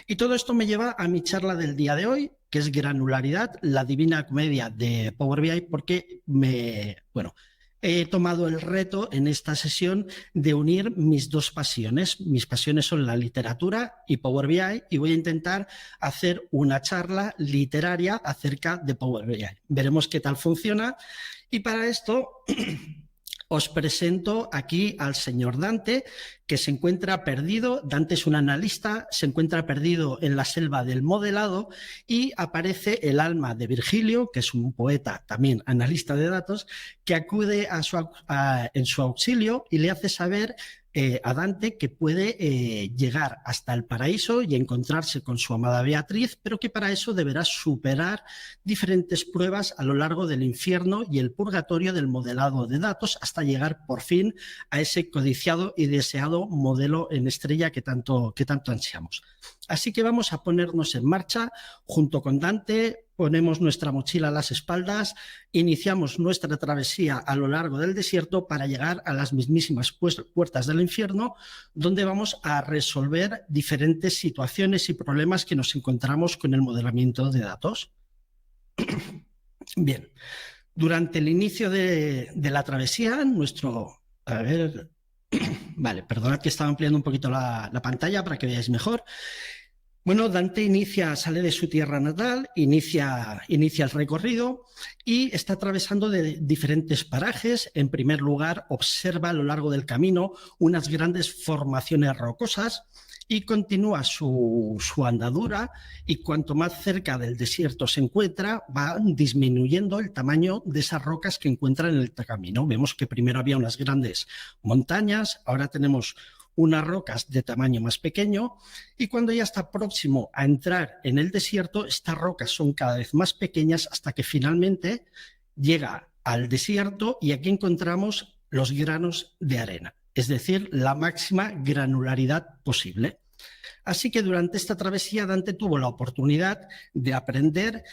Y todo esto me lleva a mi charla del día de hoy, que es granularidad, la divina comedia de Power BI, porque he tomado el reto en esta sesión de unir mis dos pasiones. Mis pasiones son la literatura y Power BI, y voy a intentar hacer una charla literaria acerca de Power BI. Veremos qué tal funciona. Y para esto os presento aquí al señor Dante, que se encuentra perdido. Dante es un analista, se encuentra perdido en la selva del modelado, y aparece el alma de Virgilio, que es un poeta, también analista de datos, que acude en su auxilio y le hace saber a Dante que puede llegar hasta el paraíso y encontrarse con su amada Beatriz, pero que para eso deberá superar diferentes pruebas a lo largo del infierno y el purgatorio del modelado de datos, hasta llegar por fin a ese codiciado y deseado modelo en estrella que tanto ansiamos. Así que vamos a ponernos en marcha junto con Dante. Ponemos nuestra mochila a las espaldas, iniciamos nuestra travesía a lo largo del desierto para llegar a las mismísimas puertas del infierno, donde vamos a resolver diferentes situaciones y problemas que nos encontramos con el modelamiento de datos. Bien, durante el inicio de la travesía, Vale, perdonad que estaba ampliando un poquito la pantalla para que veáis mejor. Bueno, Dante sale de su tierra natal, inicia el recorrido y está atravesando de diferentes parajes. En primer lugar, observa a lo largo del camino unas grandes formaciones rocosas y continúa su andadura, y cuanto más cerca del desierto se encuentra, va disminuyendo el tamaño de esas rocas que encuentra en el camino. Vemos que primero había unas grandes montañas, ahora tenemos unas rocas de tamaño más pequeño, y cuando ya está próximo a entrar en el desierto, estas rocas son cada vez más pequeñas hasta que finalmente llega al desierto, y aquí encontramos los granos de arena, es decir, la máxima granularidad posible. Así que durante esta travesía Dante tuvo la oportunidad de aprender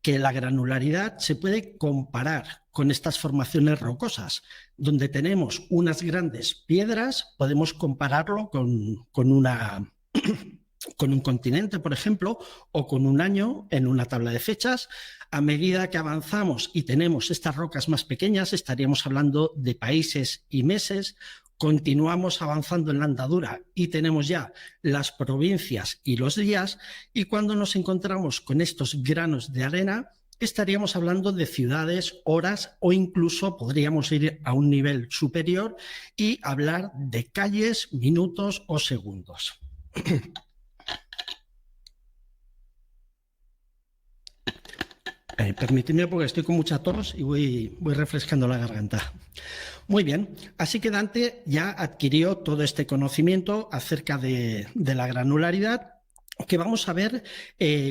que la granularidad se puede comparar con estas formaciones rocosas. Donde tenemos unas grandes piedras, podemos compararlo con un continente, por ejemplo, o con un año en una tabla de fechas. A medida que avanzamos y tenemos estas rocas más pequeñas, estaríamos hablando de países y meses. Continuamos avanzando en la andadura y tenemos ya las provincias y los días, y cuando nos encontramos con estos granos de arena, estaríamos hablando de ciudades, horas, o incluso podríamos ir a un nivel superior y hablar de calles, minutos o segundos. Permitidme, porque estoy con mucha tos y voy refrescando la garganta. Muy bien, así que Dante ya adquirió todo este conocimiento acerca de la granularidad, que vamos a ver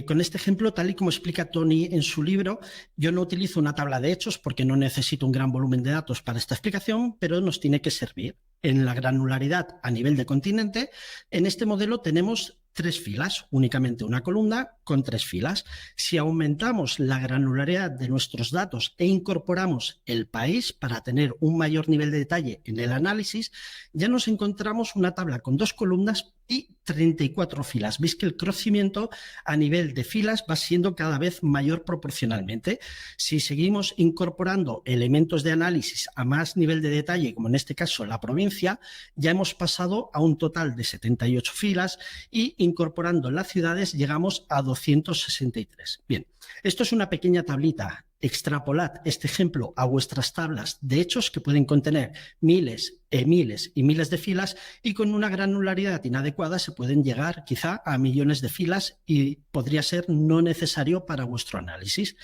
con este ejemplo, tal y como explica Tony en su libro. Yo no utilizo una tabla de hechos porque no necesito un gran volumen de datos para esta explicación, pero nos tiene que servir. En la granularidad a nivel de continente, en este modelo tenemos 3 filas, únicamente una columna con 3 filas. Si aumentamos la granularidad de nuestros datos e incorporamos el país para tener un mayor nivel de detalle en el análisis, ya nos encontramos una tabla con 2 columnas y 34 filas. Veis que el crecimiento a nivel de filas va siendo cada vez mayor proporcionalmente. Si seguimos incorporando elementos de análisis a más nivel de detalle, como en este caso la provincia, ya hemos pasado a un total de 78 filas, y incorporando las ciudades llegamos a 263. Bien, esto es una pequeña tablita. Extrapolad este ejemplo a vuestras tablas de hechos, que pueden contener miles y miles de filas, y con una granularidad inadecuada se pueden llegar quizá a millones de filas, y podría ser no necesario para vuestro análisis.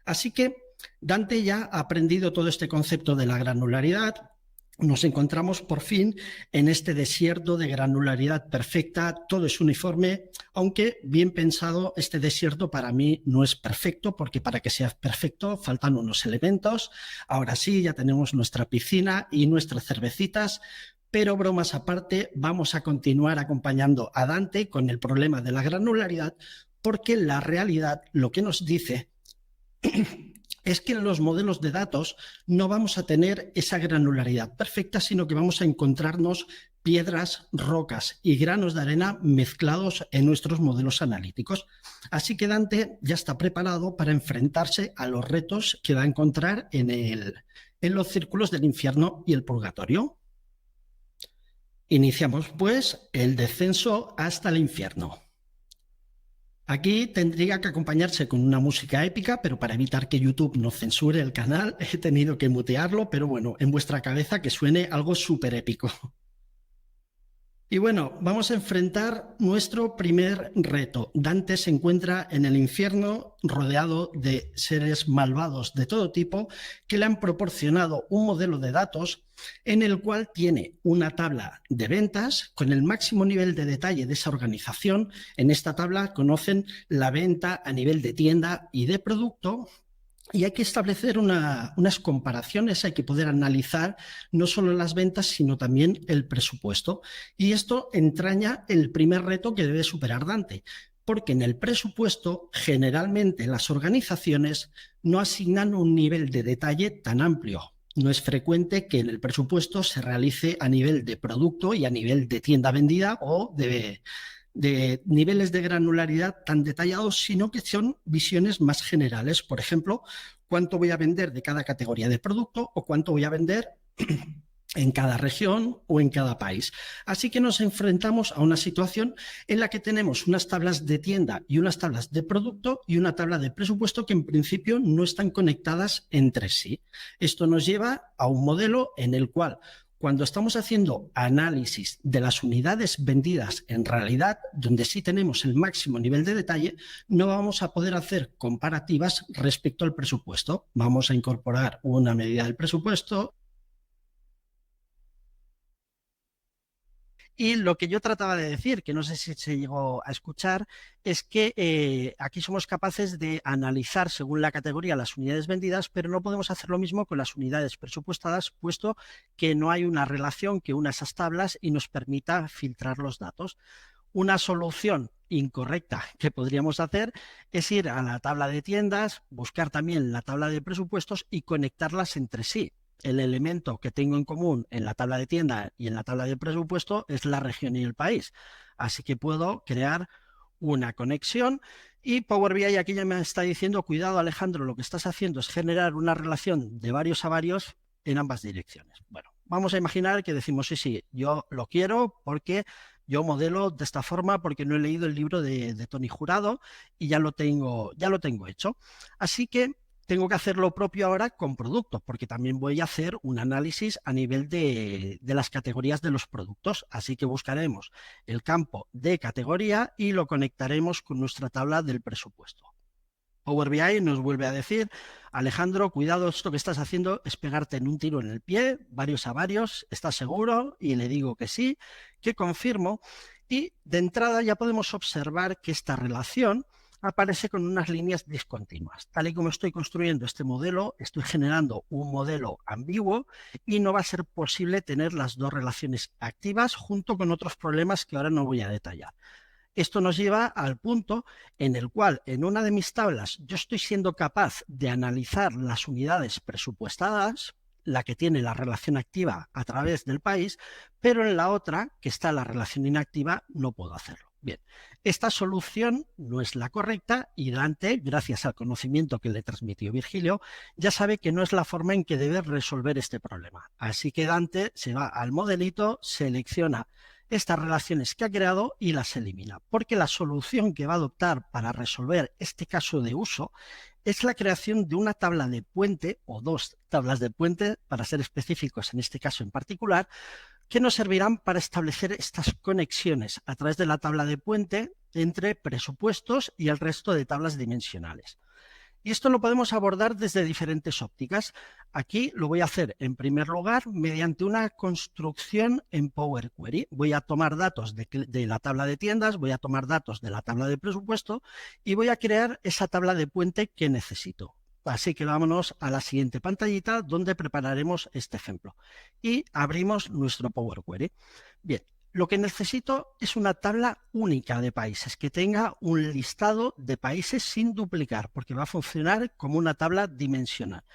Así que Dante ya ha aprendido todo este concepto de la granularidad. Nos encontramos por fin en este desierto de granularidad perfecta, todo es uniforme, aunque bien pensado este desierto para mí no es perfecto, porque para que sea perfecto faltan unos elementos. Ahora sí, ya tenemos nuestra piscina y nuestras cervecitas, pero bromas aparte, vamos a continuar acompañando a Dante con el problema de la granularidad, porque la realidad lo que nos dice es que en los modelos de datos no vamos a tener esa granularidad perfecta, sino que vamos a encontrarnos piedras, rocas y granos de arena mezclados en nuestros modelos analíticos. Así que Dante ya está preparado para enfrentarse a los retos que va a encontrar en los círculos del infierno y el purgatorio. Iniciamos, pues, el descenso hasta el infierno. Aquí tendría que acompañarse con una música épica, pero para evitar que YouTube no censure el canal, he tenido que mutearlo, pero bueno, en vuestra cabeza que suene algo súper épico. Y bueno, vamos a enfrentar nuestro primer reto. Dante se encuentra en el infierno rodeado de seres malvados de todo tipo que le han proporcionado un modelo de datos en el cual tiene una tabla de ventas con el máximo nivel de detalle de esa organización. En esta tabla conocen la venta a nivel de tienda y de producto. Y hay que establecer unas comparaciones, hay que poder analizar no solo las ventas, sino también el presupuesto. Y esto entraña el primer reto que debe superar Dante, porque en el presupuesto generalmente las organizaciones no asignan un nivel de detalle tan amplio. No es frecuente que en el presupuesto se realice a nivel de producto y a nivel de tienda vendida o de niveles de granularidad tan detallados, sino que son visiones más generales. Por ejemplo, cuánto voy a vender de cada categoría de producto o cuánto voy a vender en cada región o en cada país. Así que nos enfrentamos a una situación en la que tenemos unas tablas de tienda y unas tablas de producto y una tabla de presupuesto que en principio no están conectadas entre sí. Esto nos lleva a un modelo en el cual, cuando estamos haciendo análisis de las unidades vendidas en realidad, donde sí tenemos el máximo nivel de detalle, no vamos a poder hacer comparativas respecto al presupuesto. Vamos a incorporar una medida del presupuesto. Y lo que yo trataba de decir, que no sé si se llegó a escuchar, es que aquí somos capaces de analizar según la categoría las unidades vendidas, pero no podemos hacer lo mismo con las unidades presupuestadas, puesto que no hay una relación que una esas tablas y nos permita filtrar los datos. Una solución incorrecta que podríamos hacer es ir a la tabla de tiendas, buscar también la tabla de presupuestos y conectarlas entre sí. El elemento que tengo en común en la tabla de tienda y en la tabla de presupuesto es la región y el país. Así que puedo crear una conexión y Power BI aquí ya me está diciendo, cuidado Alejandro, lo que estás haciendo es generar una relación de varios a varios en ambas direcciones. Bueno, vamos a imaginar que decimos, sí, yo lo quiero porque yo modelo de esta forma porque no he leído el libro de Tony Jurado y ya lo tengo hecho. Así que tengo que hacer lo propio ahora con productos, porque también voy a hacer un análisis a nivel de las categorías de los productos. Así que buscaremos el campo de categoría y lo conectaremos con nuestra tabla del presupuesto. Power BI nos vuelve a decir, Alejandro, cuidado, esto que estás haciendo es pegarte en un tiro en el pie, varios a varios, ¿estás seguro? Y le digo que sí, que confirmo. Y de entrada ya podemos observar que esta relación aparece con unas líneas discontinuas. Tal y como estoy construyendo este modelo, estoy generando un modelo ambiguo y no va a ser posible tener las dos relaciones activas junto con otros problemas que ahora no voy a detallar. Esto nos lleva al punto en el cual en una de mis tablas yo estoy siendo capaz de analizar las unidades presupuestadas, la que tiene la relación activa a través del país, pero en la otra, que está la relación inactiva, no puedo hacerlo. Bien, esta solución no es la correcta y Dante, gracias al conocimiento que le transmitió Virgilio, ya sabe que no es la forma en que debe resolver este problema. Así que Dante se va al modelito, selecciona estas relaciones que ha creado y las elimina, porque la solución que va a adoptar para resolver este caso de uso es la creación de una tabla de puente o dos tablas de puente, para ser específicos en este caso en particular, que nos servirán para establecer estas conexiones a través de la tabla de puente entre presupuestos y el resto de tablas dimensionales. Y esto lo podemos abordar desde diferentes ópticas. Aquí lo voy a hacer en primer lugar mediante una construcción en Power Query. Voy a tomar datos de la tabla de tiendas, voy a tomar datos de la tabla de presupuesto y voy a crear esa tabla de puente que necesito. Así que vámonos a la siguiente pantallita donde prepararemos este ejemplo. Y abrimos nuestro Power Query. Bien, lo que necesito es una tabla única de países, que tenga un listado de países sin duplicar, porque va a funcionar como una tabla dimensional.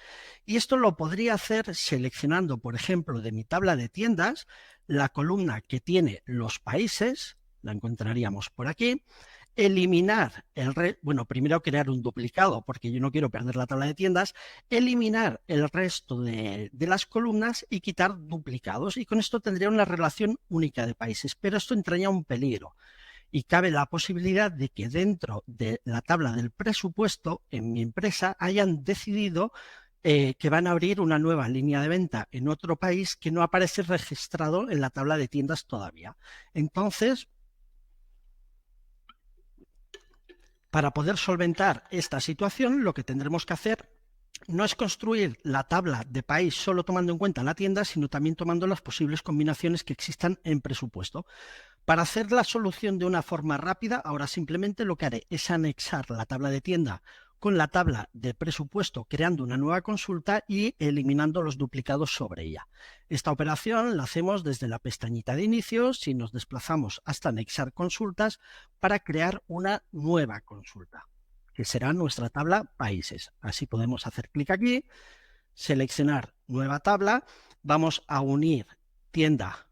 Y esto lo podría hacer seleccionando, por ejemplo, de mi tabla de tiendas, la columna que tiene los países, la encontraríamos por aquí, eliminar bueno, primero crear un duplicado, porque yo no quiero perder la tabla de tiendas, eliminar el resto de las columnas y quitar duplicados, y con esto tendría una relación única de países, pero esto entraña un peligro. Y cabe la posibilidad de que dentro de la tabla del presupuesto en mi empresa hayan decidido que van a abrir una nueva línea de venta en otro país que no aparece registrado en la tabla de tiendas todavía. Entonces, para poder solventar esta situación, lo que tendremos que hacer no es construir la tabla de país solo tomando en cuenta la tienda, sino también tomando las posibles combinaciones que existan en presupuesto. Para hacer la solución de una forma rápida, ahora simplemente lo que haré es anexar la tabla de tienda con la tabla de presupuesto, creando una nueva consulta y eliminando los duplicados sobre ella. Esta operación la hacemos desde la pestañita de inicios y nos desplazamos hasta anexar consultas para crear una nueva consulta, que será nuestra tabla países. Así podemos hacer clic aquí, seleccionar nueva tabla, vamos a unir tienda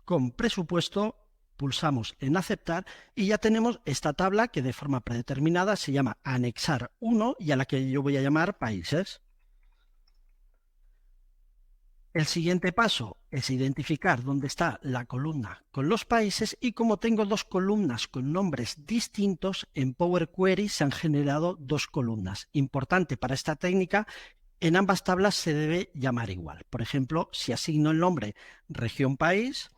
con presupuesto, pulsamos en aceptar y ya tenemos esta tabla que de forma predeterminada se llama anexar 1 y a la que yo voy a llamar países. El siguiente paso es identificar dónde está la columna con los países, y como tengo dos columnas con nombres distintos, en Power Query se han generado dos columnas. Importante para esta técnica, en ambas tablas se debe llamar igual. Por ejemplo, si asigno el nombre región país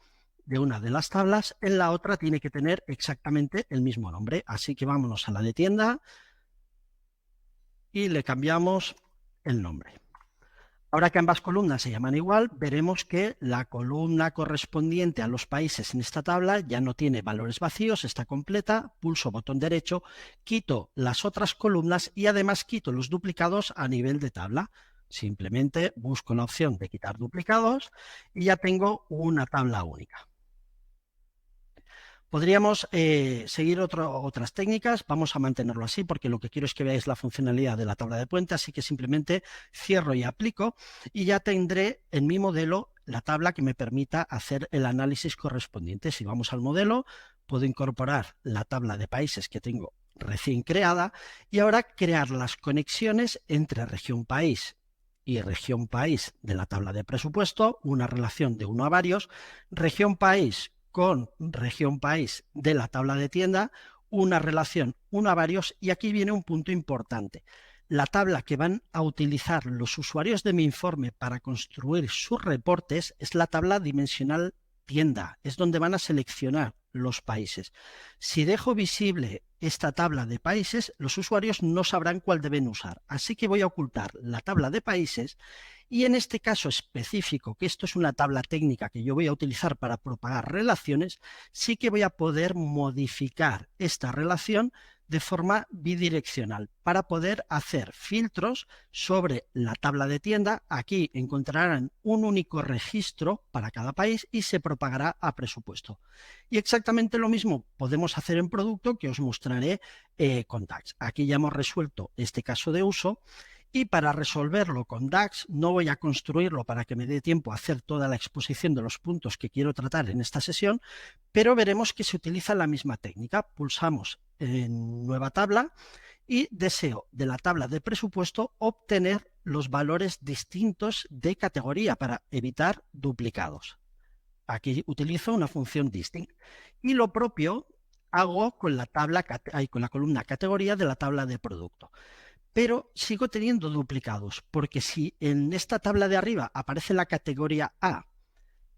de una de las tablas, en la otra tiene que tener exactamente el mismo nombre. Así que vámonos a la de tienda y le cambiamos el nombre. Ahora que ambas columnas se llaman igual, veremos que la columna correspondiente a los países en esta tabla ya no tiene valores vacíos, está completa. Pulso botón derecho, quito las otras columnas y además quito los duplicados a nivel de tabla. Simplemente busco la opción de quitar duplicados y ya tengo una tabla única. Podríamos seguir otras técnicas, vamos a mantenerlo así porque lo que quiero es que veáis la funcionalidad de la tabla de puente, así que simplemente cierro y aplico y ya tendré en mi modelo la tabla que me permita hacer el análisis correspondiente. Si vamos al modelo, puedo incorporar la tabla de países que tengo recién creada y ahora crear las conexiones entre región país y región país de la tabla de presupuesto, una relación de 1 a varios, región país con región país de la tabla de tienda, una relación 1 a varios, y aquí viene un punto importante. La tabla que van a utilizar los usuarios de mi informe para construir sus reportes es la tabla dimensional tienda, es donde van a seleccionar los países. Si dejo visible esta tabla de países, los usuarios no sabrán cuál deben usar, así que voy a ocultar la tabla de países. Y en este caso específico, que esto es una tabla técnica que yo voy a utilizar para propagar relaciones, sí que voy a poder modificar esta relación de forma bidireccional para poder hacer filtros sobre la tabla de tienda. Aquí encontrarán un único registro para cada país y se propagará a presupuesto. Y exactamente lo mismo podemos hacer en producto, que os mostraré con DAX. Aquí ya hemos resuelto este caso de uso. Y para resolverlo con DAX, no voy a construirlo para que me dé tiempo a hacer toda la exposición de los puntos que quiero tratar en esta sesión, pero veremos que se utiliza la misma técnica. Pulsamos en nueva tabla y deseo de la tabla de presupuesto obtener los valores distintos de categoría para evitar duplicados. Aquí utilizo una función distinct y lo propio hago con la columna categoría de la tabla de producto. Pero sigo teniendo duplicados, porque si en esta tabla de arriba aparece la categoría A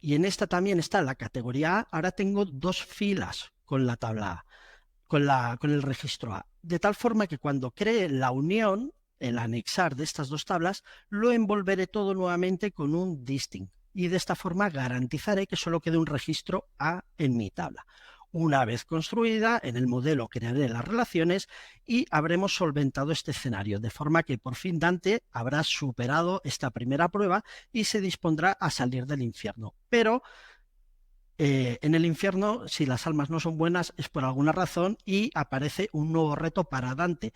y en esta también está la categoría A, ahora tengo dos filas con la tabla A, con el registro A. De tal forma que cuando cree la unión, el anexar de estas dos tablas, lo envolveré todo nuevamente con un distinct. Y de esta forma garantizaré que solo quede un registro A en mi tabla. Una vez construida, en el modelo crearé las relaciones y habremos solventado este escenario, de forma que por fin Dante habrá superado esta primera prueba y se dispondrá a salir del infierno. Pero en el infierno, si las almas no son buenas, es por alguna razón y aparece un nuevo reto para Dante.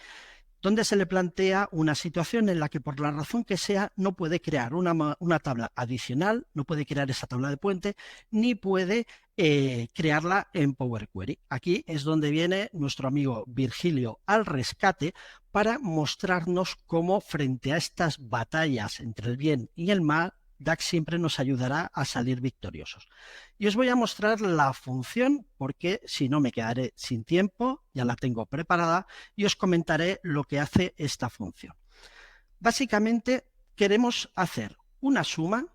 donde se le plantea una situación en la que por la razón que sea no puede crear una tabla adicional, no puede crear esa tabla de puente, ni puede crearla en Power Query. Aquí es donde viene nuestro amigo Virgilio al rescate para mostrarnos cómo frente a estas batallas entre el bien y el mal, DAX siempre nos ayudará a salir victoriosos. Y os voy a mostrar la función porque si no me quedaré sin tiempo, ya la tengo preparada y os comentaré lo que hace esta función. Básicamente queremos hacer una suma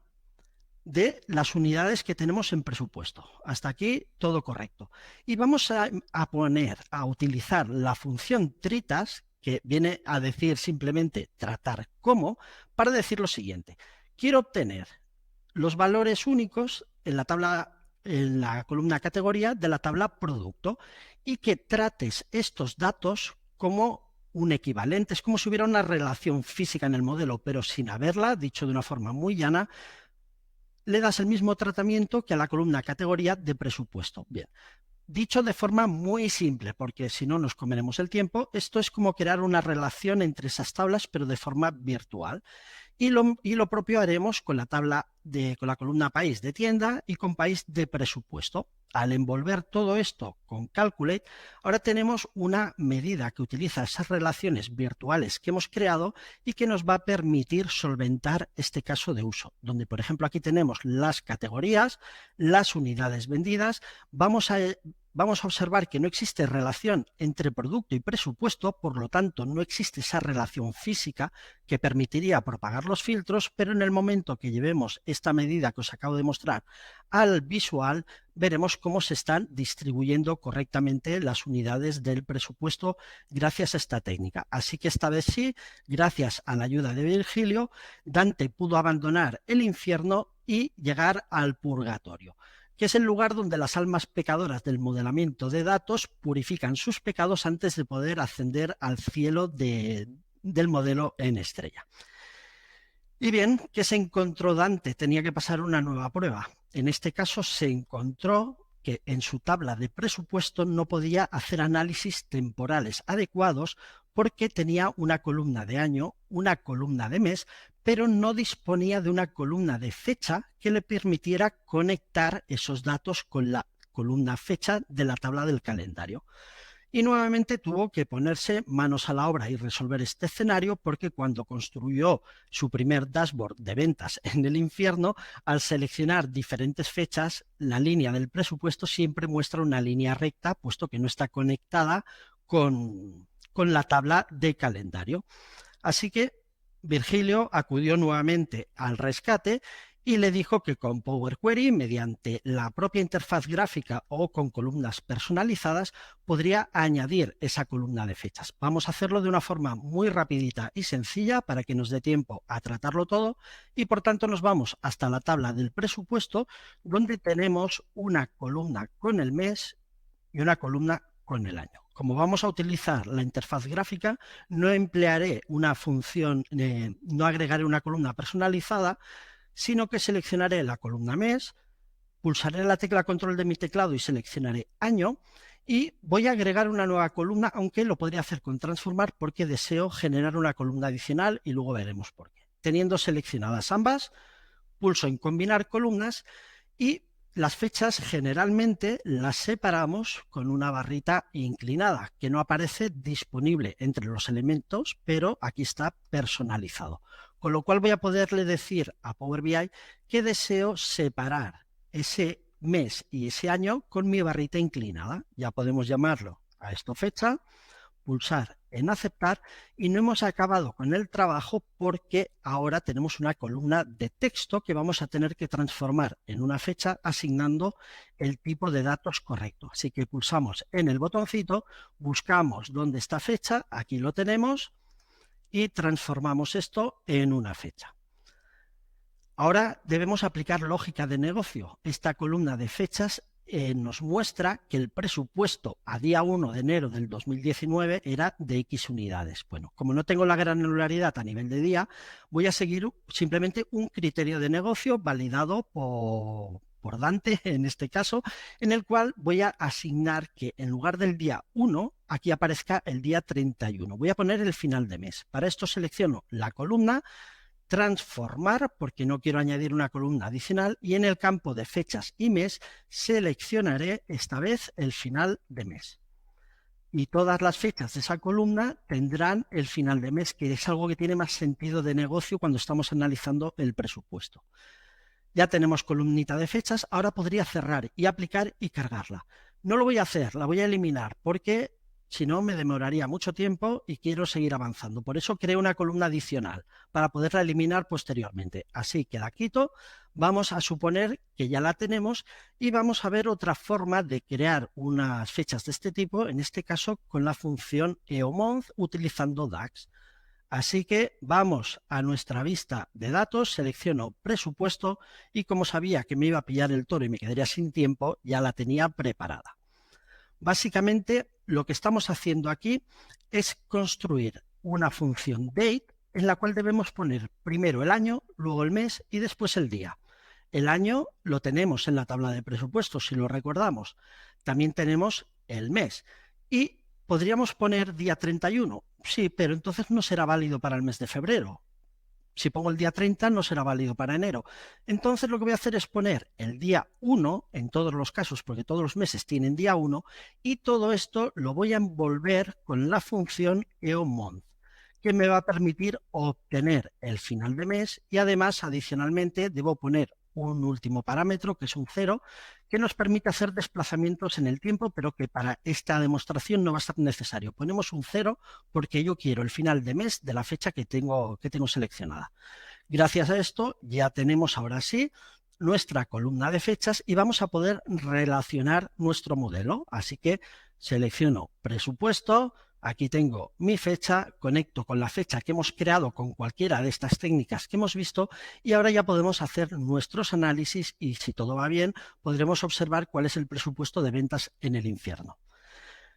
de las unidades que tenemos en presupuesto. Hasta aquí todo correcto. Y vamos a utilizar la función tritas, que viene a decir simplemente tratar como, para decir lo siguiente. Quiero obtener los valores únicos en la columna categoría de la tabla producto y que trates estos datos como un equivalente. Es como si hubiera una relación física en el modelo, pero sin haberla, dicho de una forma muy llana, le das el mismo tratamiento que a la columna categoría de presupuesto. Bien, dicho de forma muy simple, porque si no nos comeremos el tiempo, esto es como crear una relación entre esas tablas, pero de forma virtual. Y lo propio haremos con la con la columna país de tienda y con país de presupuesto. Al envolver todo esto con Calculate, ahora tenemos una medida que utiliza esas relaciones virtuales que hemos creado y que nos va a permitir solventar este caso de uso, donde por ejemplo aquí tenemos las categorías, las unidades vendidas. Vamos a observar que no existe relación entre producto y presupuesto, por lo tanto no existe esa relación física que permitiría propagar los filtros, pero en el momento que llevemos esta medida que os acabo de mostrar al visual, veremos cómo se están distribuyendo correctamente las unidades del presupuesto gracias a esta técnica. Así que esta vez sí, gracias a la ayuda de Virgilio, Dante pudo abandonar el infierno y llegar al purgatorio, que es el lugar donde las almas pecadoras del modelamiento de datos purifican sus pecados antes de poder ascender al cielo del modelo en estrella. Y bien, ¿qué se encontró Dante? Tenía que pasar una nueva prueba. En este caso se encontró que en su tabla de presupuesto no podía hacer análisis temporales adecuados porque tenía una columna de año, una columna de mes, pero no disponía de una columna de fecha que le permitiera conectar esos datos con la columna fecha de la tabla del calendario. Y nuevamente tuvo que ponerse manos a la obra y resolver este escenario porque cuando construyó su primer dashboard de ventas en el infierno, al seleccionar diferentes fechas, la línea del presupuesto siempre muestra una línea recta, puesto que no está conectada con la tabla de calendario. Así que Virgilio acudió nuevamente al rescate y le dijo que con Power Query, mediante la propia interfaz gráfica o con columnas personalizadas, podría añadir esa columna de fechas. Vamos a hacerlo de una forma muy rapidita y sencilla para que nos dé tiempo a tratarlo todo y por tanto nos vamos hasta la tabla del presupuesto, donde tenemos una columna con el mes y una columna con el año. Como vamos a utilizar la interfaz gráfica, no emplearé una función, no agregaré una columna personalizada, sino que seleccionaré la columna mes, pulsaré la tecla control de mi teclado y seleccionaré año y voy a agregar una nueva columna, aunque lo podría hacer con transformar porque deseo generar una columna adicional y luego veremos por qué. Teniendo seleccionadas ambas, pulso en combinar columnas y las fechas generalmente las separamos con una barrita inclinada que no aparece disponible entre los elementos, pero aquí está personalizado. Con lo cual voy a poderle decir a Power BI que deseo separar ese mes y ese año con mi barrita inclinada. Ya podemos llamarlo a esto fecha, pulsar en aceptar y no hemos acabado con el trabajo porque ahora tenemos una columna de texto que vamos a tener que transformar en una fecha asignando el tipo de datos correcto. Así que pulsamos en el botoncito, buscamos dónde está fecha, aquí lo tenemos y transformamos esto en una fecha. Ahora debemos aplicar lógica de negocio. Esta columna de fechas nos muestra que el presupuesto a día 1 de enero del 2019 era de X unidades. Bueno, como no tengo la granularidad a nivel de día, voy a seguir simplemente un criterio de negocio validado por por Dante en este caso, en el cual voy a asignar que en lugar del día 1, aquí aparezca el día 31. Voy a poner el final de mes. Para esto selecciono la columna, transformar, porque no quiero añadir una columna adicional, y en el campo de fechas y mes seleccionaré esta vez el final de mes. Y todas las fechas de esa columna tendrán el final de mes, que es algo que tiene más sentido de negocio cuando estamos analizando el presupuesto. Ya tenemos columnita de fechas, ahora podría cerrar y aplicar y cargarla. No lo voy a hacer, la voy a eliminar porque si no me demoraría mucho tiempo y quiero seguir avanzando. Por eso creo una columna adicional para poderla eliminar posteriormente. Así que la quito, vamos a suponer que ya la tenemos y vamos a ver otra forma de crear unas fechas de este tipo, en este caso con la función EOMonth utilizando DAX. Así que vamos a nuestra vista de datos, selecciono presupuesto y como sabía que me iba a pillar el toro y me quedaría sin tiempo, ya la tenía preparada. Básicamente lo que estamos haciendo aquí es construir una función date en la cual debemos poner primero el año, luego el mes y después el día. El año lo tenemos en la tabla de presupuestos, si lo recordamos. También tenemos el mes y podríamos poner día 31. Sí, pero entonces no será válido para el mes de febrero. Si pongo el día 30 no será válido para enero. Entonces lo que voy a hacer es poner el día 1 en todos los casos, porque todos los meses tienen día 1, y todo esto lo voy a envolver con la función EOMonth, que me va a permitir obtener el final de mes y además adicionalmente debo poner un último parámetro que es un 0 que nos permite hacer desplazamientos en el tiempo, pero que para esta demostración no va a ser necesario. Ponemos un 0 porque yo quiero el final de mes de la fecha que tengo seleccionada. Gracias a esto ya tenemos ahora sí nuestra columna de fechas y vamos a poder relacionar nuestro modelo. Así que selecciono presupuesto, aquí tengo mi fecha, conecto con la fecha que hemos creado con cualquiera de estas técnicas que hemos visto y ahora ya podemos hacer nuestros análisis y si todo va bien podremos observar cuál es el presupuesto de ventas en el infierno.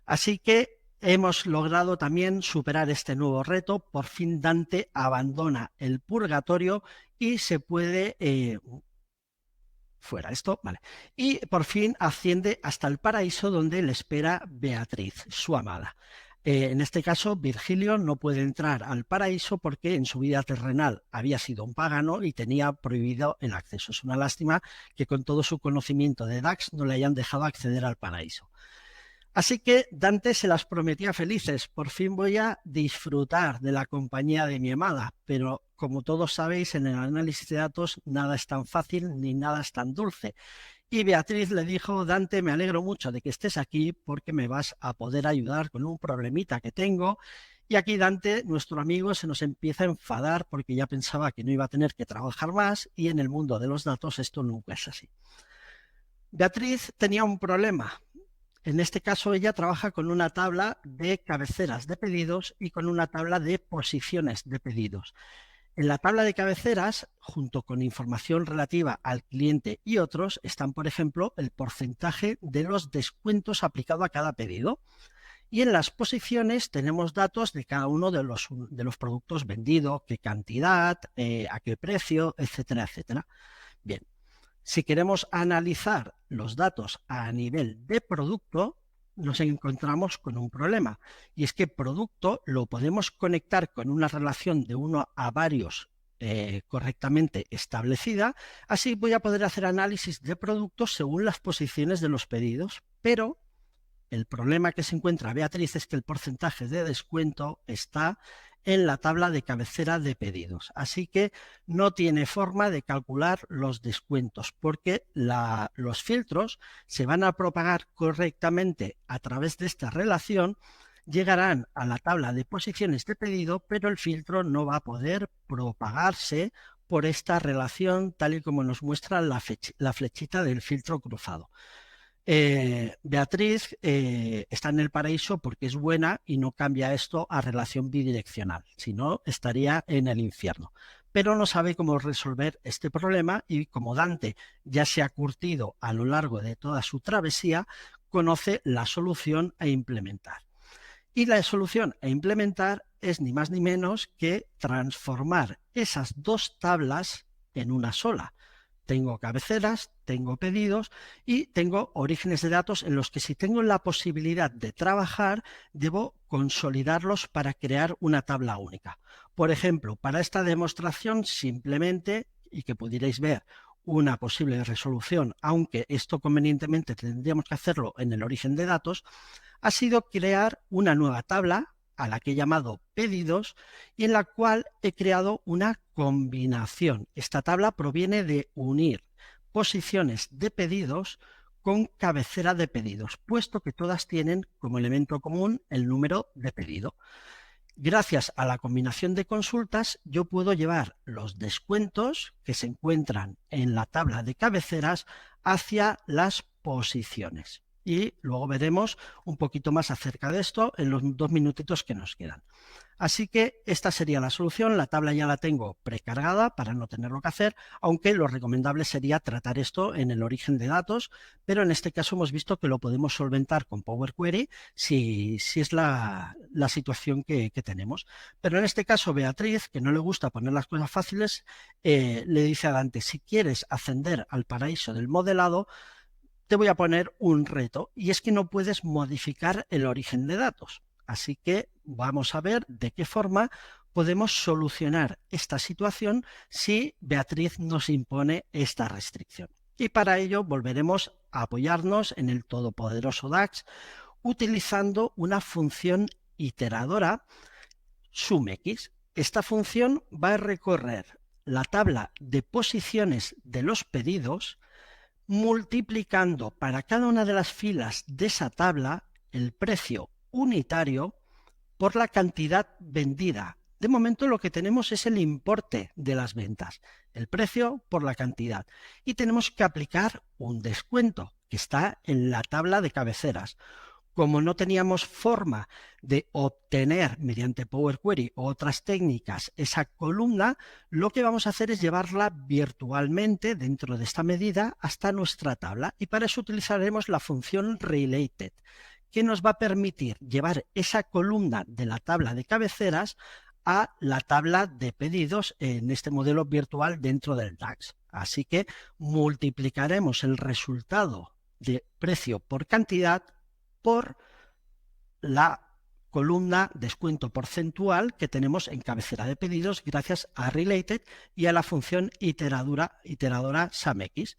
Así que hemos logrado también superar este nuevo reto. Por fin Dante abandona el purgatorio y se puede... fuera esto, vale. Y por fin asciende hasta el paraíso donde le espera Beatriz, su amada. En este caso, Virgilio no puede entrar al paraíso porque en su vida terrenal había sido un pagano y tenía prohibido el acceso. Es una lástima que con todo su conocimiento de DAX no le hayan dejado acceder al paraíso. Así que Dante se las prometía felices. Por fin voy a disfrutar de la compañía de mi amada, pero como todos sabéis, en el análisis de datos nada es tan fácil ni nada es tan dulce. Y Beatriz le dijo: Dante, me alegro mucho de que estés aquí porque me vas a poder ayudar con un problemita que tengo. Y aquí Dante, nuestro amigo, se nos empieza a enfadar porque ya pensaba que no iba a tener que trabajar más y en el mundo de los datos esto nunca es así. Beatriz tenía un problema. En este caso ella trabaja con una tabla de cabeceras de pedidos y con una tabla de posiciones de pedidos. En la tabla de cabeceras, junto con información relativa al cliente y otros, están, por ejemplo, el porcentaje de los descuentos aplicado a cada pedido. Y en las posiciones tenemos datos de cada uno de los productos vendidos, qué cantidad, a qué precio, etcétera, etcétera. Bien. Si queremos analizar los datos a nivel de producto, nos encontramos con un problema. Y es que producto lo podemos conectar con una relación de 1 a varios correctamente establecida. Así voy a poder hacer análisis de productos según las posiciones de los pedidos. Pero el problema que se encuentra Beatriz es que el porcentaje de descuento está en la tabla de cabecera de pedidos. Así que no tiene forma de calcular los descuentos porque los filtros se van a propagar correctamente a través de esta relación, llegarán a la tabla de posiciones de pedido, pero el filtro no va a poder propagarse por esta relación tal y como nos muestra la flechita del filtro cruzado. Beatriz está en el paraíso porque es buena y no cambia esto a relación bidireccional, si no estaría en el infierno. Pero no sabe cómo resolver este problema y como Dante ya se ha curtido a lo largo de toda su travesía, conoce la solución a implementar. Y la solución a implementar es ni más ni menos que transformar esas dos tablas en una sola. tengo cabeceras, tengo pedidos y tengo orígenes de datos en los que, si tengo la posibilidad de trabajar, debo consolidarlos para crear una tabla única. Por ejemplo, para esta demostración, simplemente, y que pudierais ver una posible resolución, aunque esto convenientemente tendríamos que hacerlo en el origen de datos, ha sido crear una nueva tabla a la que he llamado pedidos y en la cual he creado una combinación. Esta tabla proviene de unir posiciones de pedidos con cabecera de pedidos, puesto que todas tienen como elemento común el número de pedido. Gracias a la combinación de consultas, yo puedo llevar los descuentos que se encuentran en la tabla de cabeceras hacia las posiciones. Y luego veremos un poquito más acerca de esto en los 2 minutitos que nos quedan. Así que esta sería la solución. La tabla ya la tengo precargada para no tenerlo que hacer, aunque lo recomendable sería tratar esto en el origen de datos, pero en este caso hemos visto que lo podemos solventar con Power Query si es la situación que tenemos. Pero en este caso Beatriz, que no le gusta poner las cosas fáciles, le dice a Dante: si quieres ascender al paraíso del modelado, te voy a poner un reto, y es que no puedes modificar el origen de datos. Así que vamos a ver de qué forma podemos solucionar esta situación si Beatriz nos impone esta restricción. Y para ello volveremos a apoyarnos en el todopoderoso DAX utilizando una función iteradora SumX. Esta función va a recorrer la tabla de posiciones de los pedidos, multiplicando para cada una de las filas de esa tabla el precio unitario por la cantidad vendida. De momento lo que tenemos es el importe de las ventas, el precio por la cantidad, y tenemos que aplicar un descuento que está en la tabla de cabeceras. Como no teníamos forma de obtener mediante Power Query o otras técnicas esa columna, lo que vamos a hacer es llevarla virtualmente dentro de esta medida hasta nuestra tabla, y para eso utilizaremos la función related, que nos va a permitir llevar esa columna de la tabla de cabeceras a la tabla de pedidos en este modelo virtual dentro del DAX. Así que multiplicaremos el resultado de precio por cantidad por la columna descuento porcentual que tenemos en cabecera de pedidos gracias a related y a la función iteradora SumX.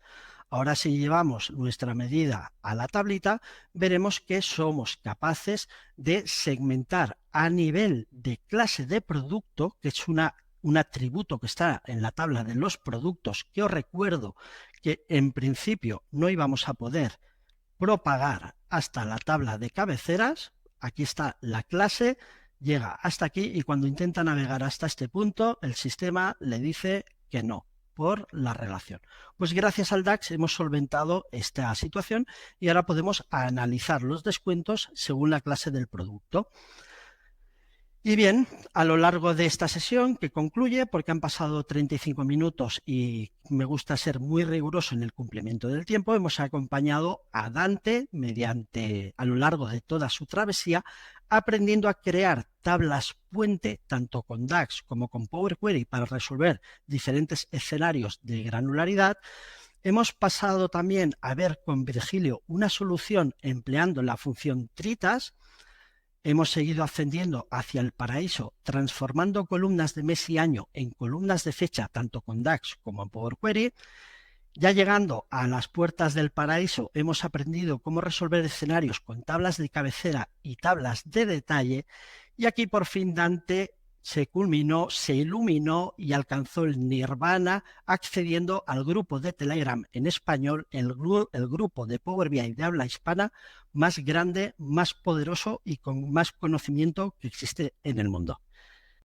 Ahora, si llevamos nuestra medida a la tablita, veremos que somos capaces de segmentar a nivel de clase de producto, que es un atributo que está en la tabla de los productos, que os recuerdo que en principio no íbamos a poder propagar hasta la tabla de cabeceras. Aquí está la clase, llega hasta aquí, y cuando intenta navegar hasta este punto, el sistema le dice que no, por la relación. Pues gracias al DAX hemos solventado esta situación y ahora podemos analizar los descuentos según la clase del producto. Y bien, a lo largo de esta sesión, que concluye porque han pasado 35 minutos y me gusta ser muy riguroso en el cumplimiento del tiempo, hemos acompañado a Dante a lo largo de toda su travesía, aprendiendo a crear tablas puente tanto con DAX como con Power Query para resolver diferentes escenarios de granularidad. Hemos pasado también a ver con Virgilio una solución empleando la función Tritas. Hemos seguido ascendiendo hacia el paraíso, transformando columnas de mes y año en columnas de fecha, tanto con DAX como en Power Query. Ya llegando a las puertas del paraíso, hemos aprendido cómo resolver escenarios con tablas de cabecera y tablas de detalle. Y aquí por fin Dante se iluminó y alcanzó el nirvana, accediendo al grupo de Telegram en español, el grupo de Power BI de habla hispana más grande, más poderoso y con más conocimiento que existe en el mundo.